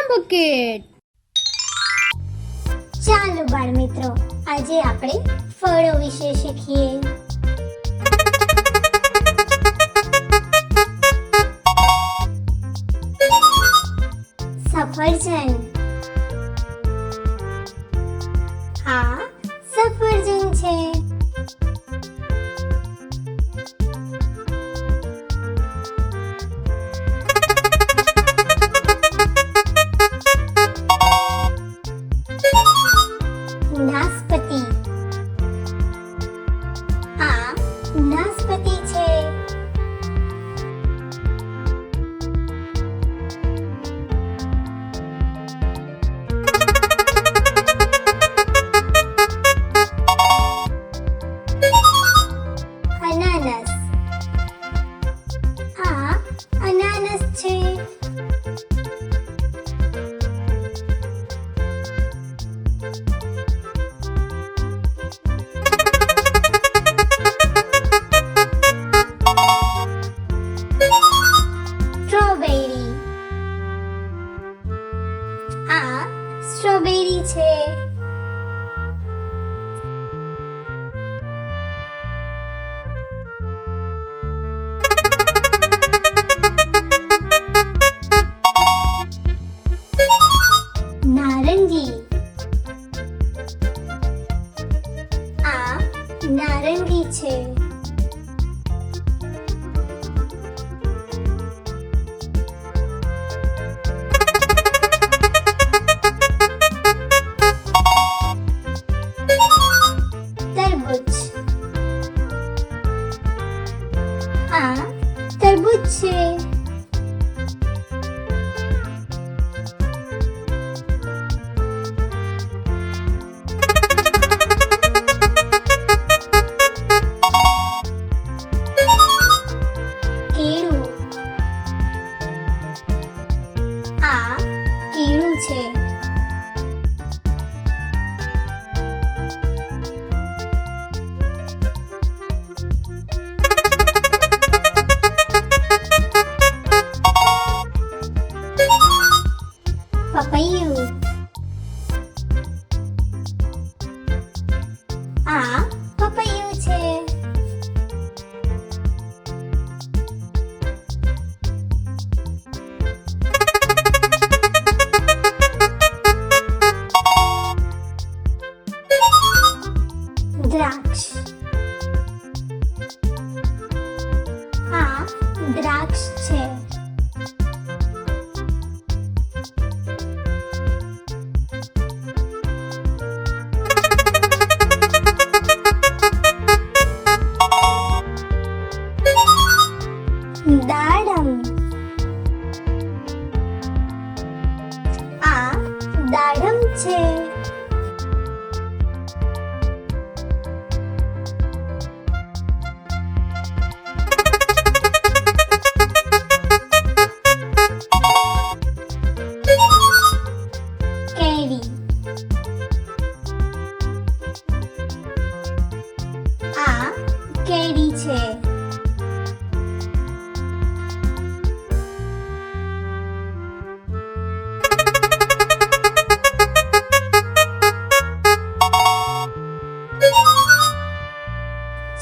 Bucket. ચાલો બાળ મિત્રો, આજે આપણે ફળો વિશે શીખીએ. સફરજન. આ સફરજન છે. નાસપતિ. આ નાસપતિ છે. અનાનસ. આ અનાનસ છે. સ્ટ્રોબેરી. આ સ્ટ્રોબેરી છે. નારંગી. આ નારંગી છે. તરબૂચ. આ તરબૂચ છે. કેળું. આ કેળું છે. પપૈયું. આ પપૈયું છે. દ્રાક્ષ. આ દ્રાક્ષ છે. દાડમ. આ દાડમ છે. કેરી. આ કેરી છે.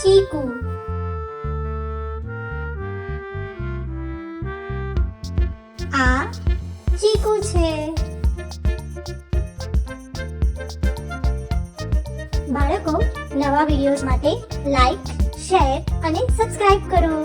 ચીકુ. આ ચીકુ છે. બાળકો, નવા વિડીયોઝ માટે લાઈક, શેર અને સબસ્ક્રાઇબ કરો.